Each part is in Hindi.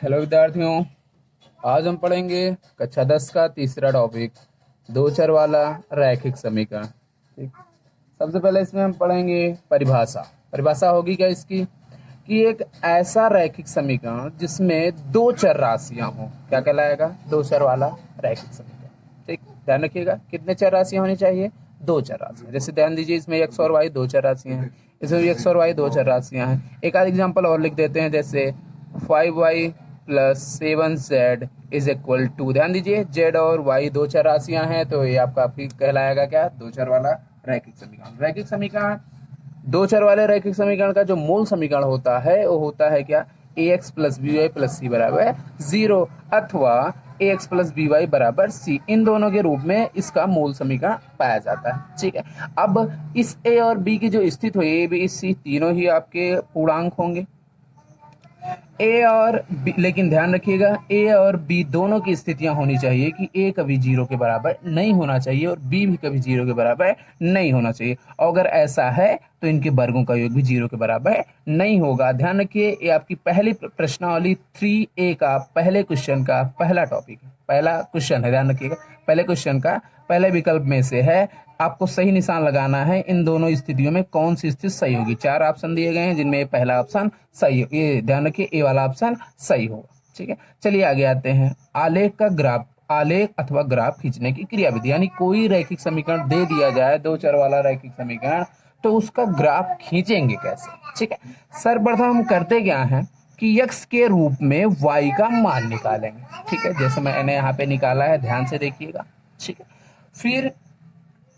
हेलो विद्यार्थियों। आज हम पढ़ेंगे कक्षा 10 का तीसरा टॉपिक दो चर वाला रैखिक समीकरण। ठीक। सबसे पहले इसमें हम पढ़ेंगे परिभाषा। परिभाषा होगी क्या इसकी कि एक ऐसा रैखिक समीकरण जिसमें दो चर राशियां हों क्या कहलाएगा? दो चर वाला रैखिक समीकरण। ठीक, ध्यान रखिएगा कितने चर राशियां होनी चाहिए? दो चर राशियां। जैसे ध्यान दीजिए, इसमें एक्स और वाई दो चर राशियां हैं, इसमें भी एक्स और वाई दो चर राशियां हैं। एक आध एग्जाम्पल और लिख देते हैं, जैसे 5y plus 7z is equal to, ध्यान दीजिए z और y दो चर राशियां हैं, तो ये आपका फिर कहलाएगा क्या? दो चर वाला रैखिक समीकरण। रैखिक समीकरण, दो चर वाले रैखिक समीकरण का जो मूल समीकरण होता है वो होता है क्या? ax plus B Y plus C बराबर 0 अथवा ax प्लस बी वाई बराबर सी, इन दोनों के रूप में इसका मूल समीकरण पाया जाता है। ठीक है, अब इस a और b की जो स्थिति हुई, ए बी सी तीनों ही आपके पूर्णांक होंगे। ए और बी, लेकिन ध्यान रखिएगा ए और बी दोनों की स्थितियां होनी चाहिए कि ए कभी जीरो के बराबर नहीं होना चाहिए और बी भी कभी जीरो के बराबर नहीं होना चाहिए। और अगर ऐसा है तो इनके वर्गों का योग भी जीरो के बराबर नहीं होगा। ध्यान रखिए, ये आपकी पहली प्रश्नावली 3A का पहले क्वेश्चन का पहला टॉपिक है, पहला क्वेश्चन है। ध्यान रखिएगा, पहले क्वेश्चन का पहले विकल्प में से है। आपको सही निशान लगाना है, इन दोनों स्थितियों में कौन सी स्थिति सही होगी। चार ऑप्शन दिए गए हैं जिनमें पहला ऑप्शन सही हो, ये ध्यान रखिए ए वाला ऑप्शन सही होगा। ठीक है, चलिए आगे आते हैं। आलेख का ग्राफ, आलेख अथवा ग्राफ खींचने की क्रियाविधि, यानी कोई रैखिक समीकरण दे दिया जाए, दो चर वाला रैखिक समीकरण, तो उसका ग्राफ खींचेंगे कैसे? ठीक है, सर्वप्रथम हम करते क्या है कि x के रूप में y का मान निकालेंगे। ठीक है, जैसे मैंने यहाँ पे निकाला है, ध्यान से देखिएगा। ठीक है, फिर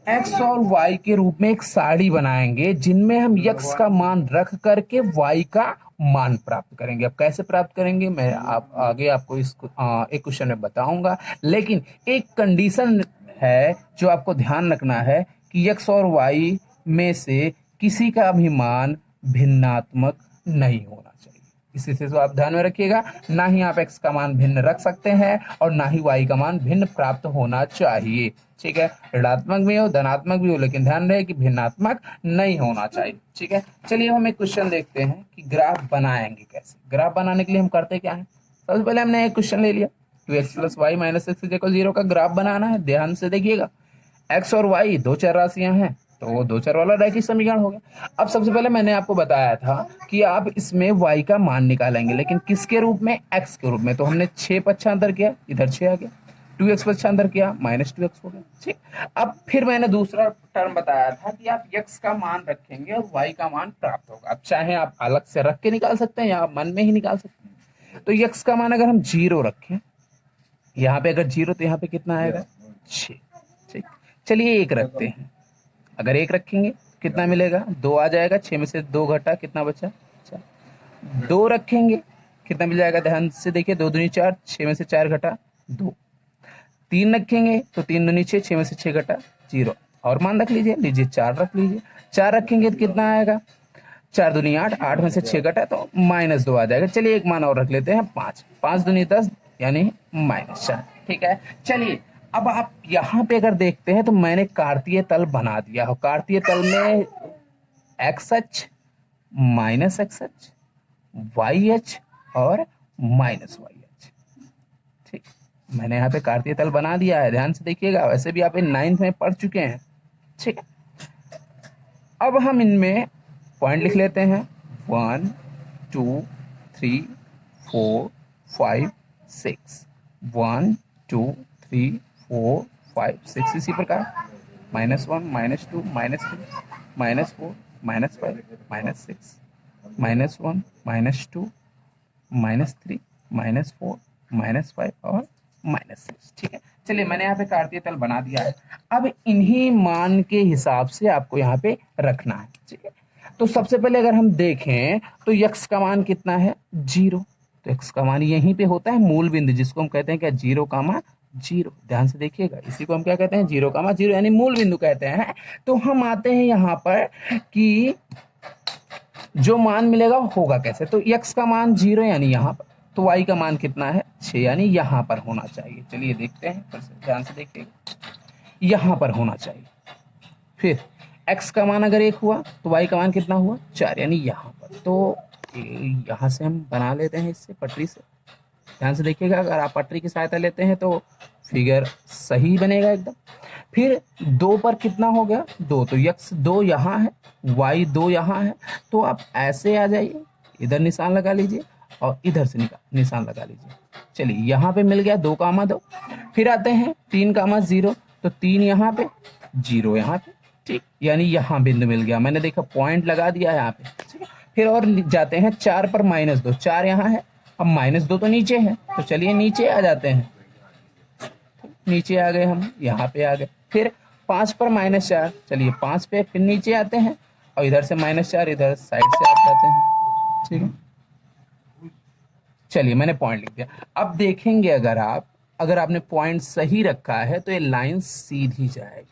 x और y के रूप में एक सारणी बनाएंगे जिनमें हम x का मान रख करके y का मान प्राप्त करेंगे। अब कैसे प्राप्त करेंगे मैं आगे आपको इस एक क्वेश्चन में बताऊंगा, लेकिन एक कंडीशन है जो आपको ध्यान रखना है कि x और y में से किसी का भी मान भिन्नात्मक नहीं होना चाहिए। इसी से तो आप ध्यान में रखिएगा, ना ही आप x का मान भिन्न रख सकते हैं और ना ही y का मान भिन्न प्राप्त होना चाहिए। ठीक है, ऋणात्मक भी हो धनात्मक भी हो, लेकिन ध्यान रहे कि भिन्नात्मक नहीं होना चाहिए। ठीक है, चलिए हम एक क्वेश्चन देखते हैं कि ग्राफ बनाएंगे कैसे। ग्राफ बनाने के लिए हम करते क्या है, सबसे पहले हमने एक क्वेश्चन ले लिया, 2x plus y minus x is equal 0 का ग्राफ बनाना है। ध्यान से देखिएगा, x और y दो चर राशियां हैं, तो वो दो चर वाला रैखिक समीकरण हो गया। अब सबसे पहले मैंने आपको बताया था कि आप इसमें y का मान निकालेंगे, लेकिन किसके रूप में? x के रूप में। तो हमने 6 पक्षांतर किया, इधर 6 आ गया, 2x पक्षांतर किया, माइनस 2x हो गया। ठीक, अब फिर मैंने दूसरा टर्म बताया था कि आप x का मान रखेंगे और y का मान प्राप्त होगा। अब चाहे आप अलग से रख के निकाल सकते हैं या आप मन में ही निकाल सकते हैं। तो x का मान अगर हम 0 रखें, यहाँ पे अगर 0 तो यहाँ पे कितना आएगा? 6। ठीक, चलिए एक रखते हैं। अगर एक रखेंगे कितना मिलेगा? 2 आ जाएगा, 6 में से 2 घटा, कितना बचा? 4। 2 रखेंगे कितना मिल जाएगा? ध्यान से देखिए, 2 दूनी 4, 6 में से 4 घटा 2। 3 रखेंगे तो 3 दूनी 6, 6 में से 6 घटा 0। और मान रख लीजिए, 4 रख लीजिए। 4 रखेंगे तो कितना आएगा? 4 दूनी 8, 8 में से 6 घटा तो -2 आ जाएगा। चलिए एक मान और रख लेते हैं, 5। 5 दूनी 10 यानी -4। ठीक है, चलिए अब आप यहाँ पे अगर देखते हैं तो मैंने कार्तीय तल बना दिया हो। कार्तीय तल में एक्स अक्ष, माइनस एक्स अक्ष, वाई अक्ष और माइनस वाई अक्ष। ठीक, मैंने यहाँ पे कार्तीय तल बना दिया है, ध्यान से देखिएगा। वैसे भी आप इन 9th में पढ़ चुके हैं। ठीक है, अब हम इनमें पॉइंट लिख लेते हैं, 1 2 3 4 5 6, 1 2 3 4 5 6। इसी प्रकार -1 -2 -3 -4 -5 -6, -1 -2 -3 -4 -5 और -6। ठीक है, चलिए मैंने यहाँ पे कार्तीय तल बना दिया है। अब इन्हीं मान के हिसाब से आपको यहाँ पे रखना है। ठीक है, तो सबसे पहले अगर हम देखें तो x का मान कितना है? 0। तो x का मान यहीं पे होता है मूल बिंदु, जिसको हम कहते हैं क्या? 0 कामा 0। ध्यान से देखिएगा, इसी को हम क्या कहते हैं? 0 कामा 0 यानी मूल बिंदु कहते हैं। तो हम आते हैं यहाँ पर कि जो मान मिलेगा होगा कैसे। तो x का मान 0 यानी यहाँ पर, तो y का मान कितना है? 6 यानी यहाँ पर होना चाहिए। चलिए देखते हैं, फिर से ध्यान से देखिएगा, यहाँ पर होना चाहिए। फिर x का मान अगर 1 हुआ तो y का मान कितना हुआ? 4 यानी यहाँ पर। तो यहाँ से हम बना लेते हैं, इससे पटरी से ध्यान से देखिएगा, अगर आप पटरी की सहायता लेते हैं तो फिगर सही बनेगा एकदम। फिर 2 पर कितना हो गया 2, तो x 2 यहाँ है, y 2 यहाँ है, तो आप ऐसे आ जाइए, इधर निशान लगा लीजिए और इधर से निशान लगा लीजिए। चलिए यहाँ पे मिल गया 2, 2। फिर आते हैं 3, 0, तो 3 यहाँ पे, 0 यहाँ पे, ठीक, यानी यहाँ बिंदु मिल गया, मैंने देखा पॉइंट लगा दिया है यहाँ पे, ठीक है। फिर और जाते हैं 4 पर -2, 4 यहाँ है, अब -2 तो नीचे है, तो चलिए नीचे आ जाते हैं, नीचे आ गए हम, यहाँ पे आ गए। फिर 5 पर -4, चलिए 5 पे फिर नीचे आते हैं और इधर से -4 इधर साइड से आ जाते हैं, ठीक है। चलिए मैंने पॉइंट लिख दिया। अब देखेंगे अगर आपने पॉइंट सही रखा है तो ये लाइन सीधी जाएगी,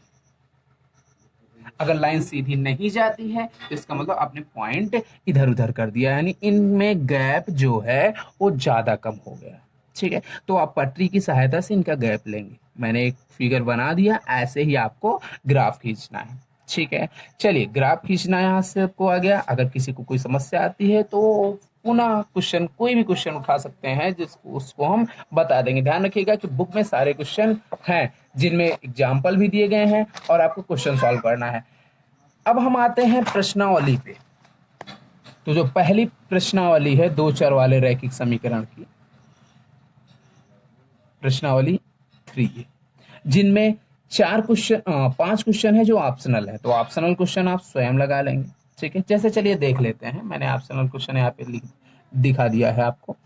अगर लाइन सीधी नहीं जाती है तो इसका मतलब आपने पॉइंट इधर उधर कर दिया, यानी इनमें गैप जो है वो ज्यादा कम हो गया, ठीक है। तो आप पटरी की सहायता से इनका गैप लेंगे, मैंने एक फिगर बना दिया, ऐसे ही आपको ग्राफ खींचना है, ठीक है। चलिए ग्राफ खींचना यहाँ से आपको आ गया। अगर किसी को कोई समस्या आती है तो पुनः क्वेश्चन, कोई भी क्वेश्चन उठा सकते हैं जिसको उसको हम बता देंगे। ध्यान रखिएगा कि बुक में सारे क्वेश्चन हैं जिनमें एग्जाम्पल भी दिए गए हैं और आपको क्वेश्चन सॉल्व करना है। अब हम आते हैं प्रश्नावली पे। तो जो पहली प्रश्नावली है 2 चर वाले रैखिक समीकरण की, प्रश्नावली 3, जिनमें 5 क्वेश्चन है जो ऑप्शनल है, तो ऑप्शनल क्वेश्चन आप स्वयं लगा लेंगे, ठीक है। जैसे चलिए देख लेते हैं, मैंने ऑप्शनल क्वेश्चन यहाँ पे दिखा दिया है आपको।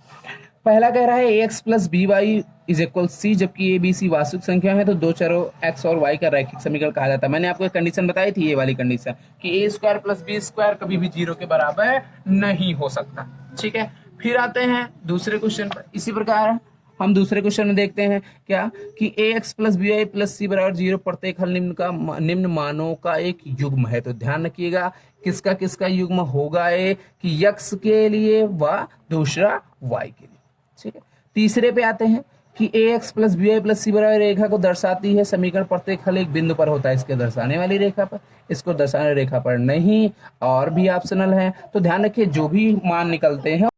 पहला कह रहा है ax + by = c, जबकि a b c वास्तविक संख्या है तो 2 चरों x और y का रैखिक समीकरण कहा जाता है। मैंने आपको एक कंडीशन बताई थी, ये वाली कंडीशन, कि a² + b² कभी भी 0 के बराबर नहीं हो सकता, ठीक है। फिर आते हैं दूसरे क्वेश्चन पर। इसी प्रकार हम दूसरे क्वेश्चन में देखते हैं क्या, कि ax + by + c = 0 प्रत्येक हल निम्न मानों का एक युग्म है। तो ध्यान रखिएगा किसका किसका युग्म होगा, ये कि x के लिए व दूसरा y के लिए, ठीक है। तीसरे पे आते हैं कि ax + by + c = रेखा को दर्शाती है। समीकरण प्रत्येक हल एक बिंदु पर होता है, इसके दर्शाने वाली रेखा पर, इसको दर्शाने रेखा पर नहीं, और भी ऑप्शनल है। तो ध्यान रखिए जो भी मान निकलते हैं